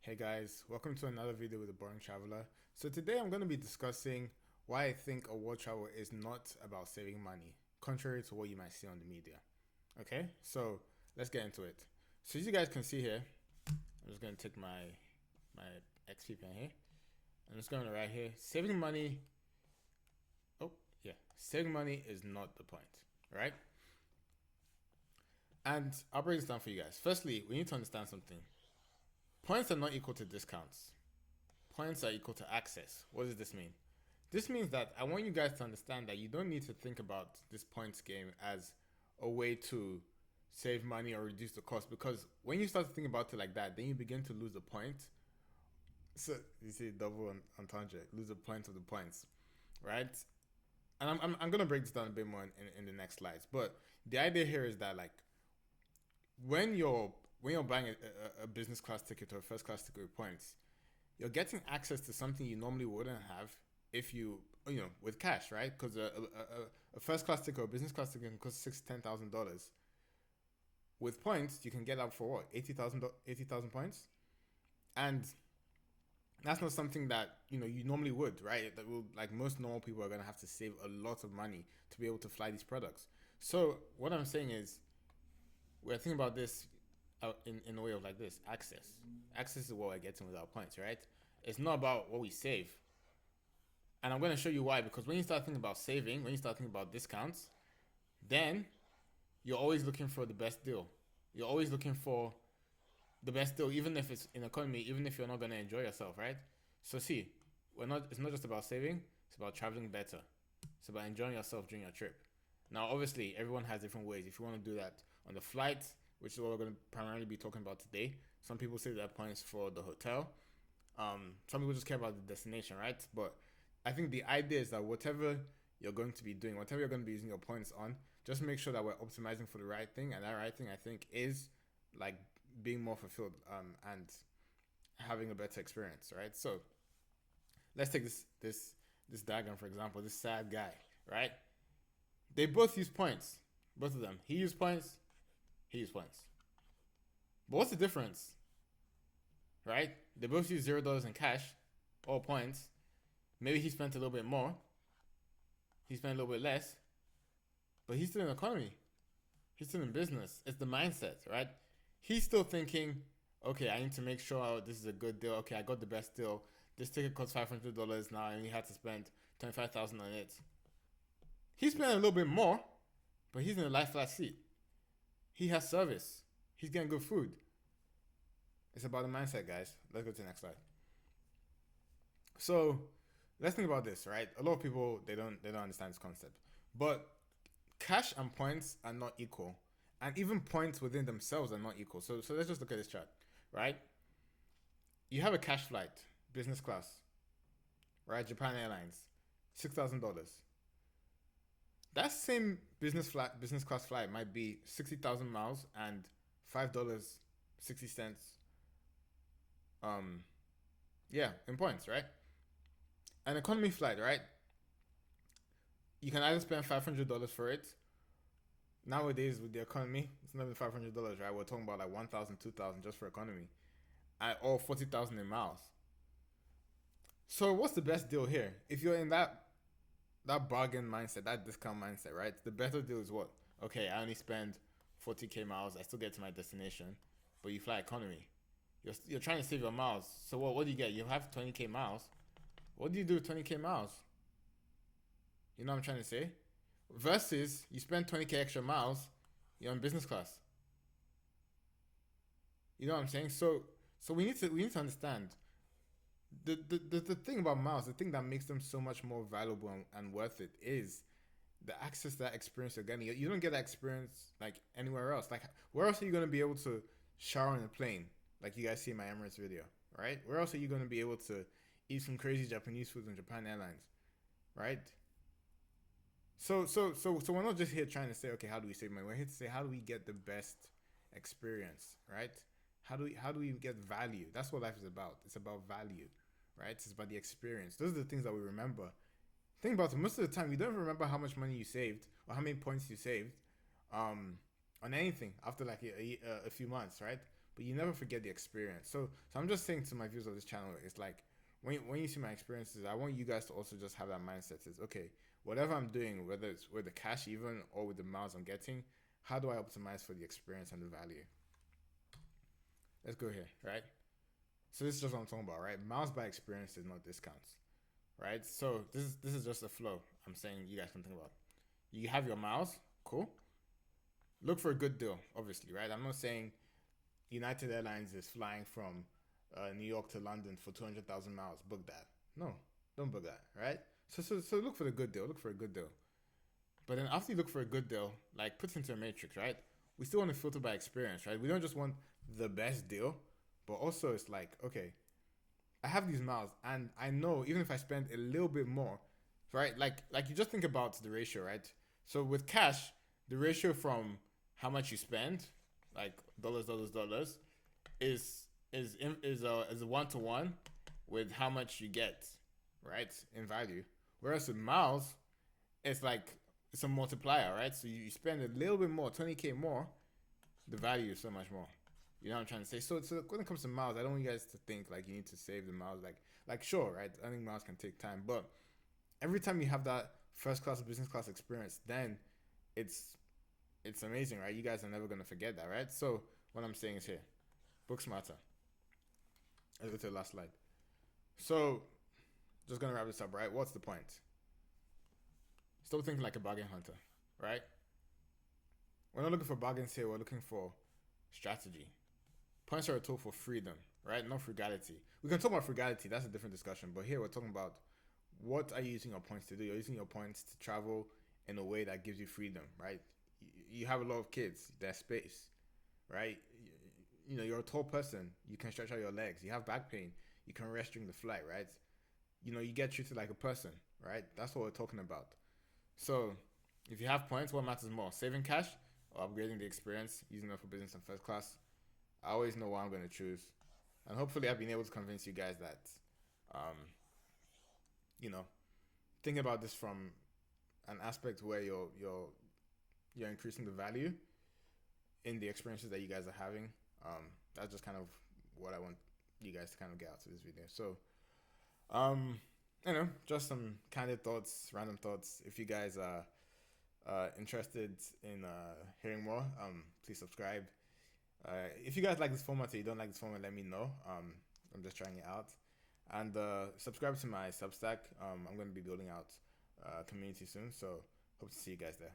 Hey guys, welcome to another video with the Boring Traveler. So today I'm going to be discussing why I think award travel is not about saving money, contrary to what you might see on the media. Okay, so let's get into it. So as you guys can see here, I'm just going to take my XP pen here. I'm just going to write here, saving money. Oh yeah, saving money is not the point, right? And I'll break this down for you guys. Firstly, we need to understand something. Points are not equal to discounts. Points are equal to access. What does this mean? This means that I want you guys to understand that you don't need to think about this points game as a way to save money or reduce the cost, because when you start to think about it like that, then you begin to lose the point. So you see double entendre, lose the point of the points, right? And I'm gonna break this down a bit more in the next slides. But the idea here is that like when you're buying a business class ticket or a first class ticket with points, you're getting access to something you normally wouldn't have if with cash, right? Because a first class ticket or a business class ticket can cost $6,000, 10,000. With points, you can get up for what, 80,000 points, and that's not something that you normally would, right? That will, like, most normal people are gonna have to save a lot of money to be able to fly these products. So what I'm saying is, we're thinking about this in a way of like this: access. Access is what we're getting with our points, right? It's not about what we save. And I'm going to show you why. Because when you start thinking about saving, when you start thinking about discounts, then you're always looking for the best deal. You're always looking for the best deal, even if it's in economy, even if you're not going to enjoy yourself, right? So see, it's not just about saving, it's about traveling better. It's about enjoying yourself during your trip. Now, obviously, everyone has different ways. If you want to do that on the flight, which is what we're going to primarily be talking about today, some people save their points for the hotel. Some people just care about the destination, right? But I think the idea is that whatever you're going to be doing, whatever you're going to be using your points on, just make sure that we're optimizing for the right thing. And that right thing, I think, is like being more fulfilled and having a better experience, right? So let's take this diagram, for example. This sad guy, right? They both use points. Both of them. He used points. He used points. But what's the difference, right? They both use $0 in cash, all points. Maybe he spent a little bit more. He spent a little bit less. But he's still in economy. He's still in business. It's the mindset, right? He's still thinking, okay, I need to make sure this is a good deal. Okay, I got the best deal. This ticket costs $500 now, and he had to spend 25,000 on it. He's spending a little bit more, but he's in a lie flat seat. He has service. He's getting good food. It's about the mindset, guys. Let's go to the next slide. So let's think about this, right? A lot of people they don't understand this concept. But cash and points are not equal. And even points within themselves are not equal. So let's just look at this chart, right? You have a cash flight, business class, right? Japan Airlines, $6,000. That same business class flight might be 60,000 miles and $5.60. Um, yeah, in points, right? An economy flight, right? You can either spend $500 for it. Nowadays, with the economy, it's not even $500, right? We're talking about like 1,000, 2,000 just for economy, or 40,000 in miles. So, what's the best deal here? If you're in that bargain mindset, that discount mindset, right? The better deal is what? Okay, I only spend 40K miles. I still get to my destination, but you fly economy. You're trying to save your miles. So what do you get? You have 20K miles. What do you do with 20K miles? You know what I'm trying to say? Versus you spend 20K extra miles, you're in business class. You know what I'm saying? So we need to understand the thing about miles, the thing that makes them so much more valuable and worth it is the access to that experience you're getting. You don't get that experience like anywhere else. Like, where else are you gonna be able to shower in a plane, like you guys see in my Emirates video, right? Where else are you gonna be able to eat some crazy Japanese food on Japan Airlines, right? So we're not just here trying to say, okay, how do we save money? We're here to say, how do we get the best experience, right? How do we get value? That's what life is about. It's about value, right? It's about the experience. Those are the things that we remember. Think about it. Most of the time, you don't even remember how much money you saved or how many points you saved, on anything after like a few months, right? but you never forget the experience. So I'm just saying to my viewers of this channel, it's like when you see my experiences, I want you guys to also just have that mindset. Is okay, whatever I'm doing, whether it's with the cash even or with the miles I'm getting, how do I optimize for the experience and the value? Let's go here, right? So this is just what I'm talking about, right? Miles by experience is not discounts, right? So this is just a flow. I'm saying you guys can think about. You have your miles, cool. Look for a good deal, obviously, right? I'm not saying United Airlines is flying from New York to London for 200,000 miles. Book that. No, don't book that, right? So look for the good deal. Look for a good deal. But then after you look for a good deal, like put into a matrix, right? We still want to filter by experience, right? We don't just want the best deal, but also it's like, okay, I have these miles, and I know even if I spend a little bit more, right? Like you just think about the ratio, right? So with cash, the ratio from how much you spend, like dollars, is a 1 to 1 with how much you get, right, in value. Whereas with miles, it's like it's a multiplier, right? So you spend a little bit more, 20K more, the value is so much more. You know what I'm trying to say? So when it comes to miles, I don't want you guys to think like you need to save the miles. Like sure, right? I think miles can take time, but every time you have that first class or business class experience, then it's it's amazing, right? You guys are never gonna forget that, right? So what I'm saying is here, book smarter. Let's go to the last slide. So just gonna wrap this up, right? What's the point? Stop thinking like a bargain hunter, right? We're not looking for bargains here. We're looking for strategy. Points are a tool for freedom, right? Not frugality. We can talk about frugality. That's a different discussion. But here we're talking about what are you using your points to do? You're using your points to travel in a way that gives you freedom, right? You have a lot of kids. There's space, right? You know, you're a tall person. You can stretch out your legs. You have back pain. You can rest during the flight, right? You know, you get treated like a person, right? That's what we're talking about. So if you have points, what matters more? Saving cash or upgrading the experience, using them for business and first class? I always know what I'm going to choose. And hopefully I've been able to convince you guys that, um, you know, think about this from an aspect where you're increasing the value in the experiences that you guys are having. That's just kind of what I want you guys to kind of get out of this video. So, just some candid thoughts, random thoughts. If you guys are interested in hearing more, please subscribe. If you guys like this format or you don't like this format, let me know. I'm just trying it out. And subscribe to my Substack. I'm going to be building out a community soon, so hope to see you guys there.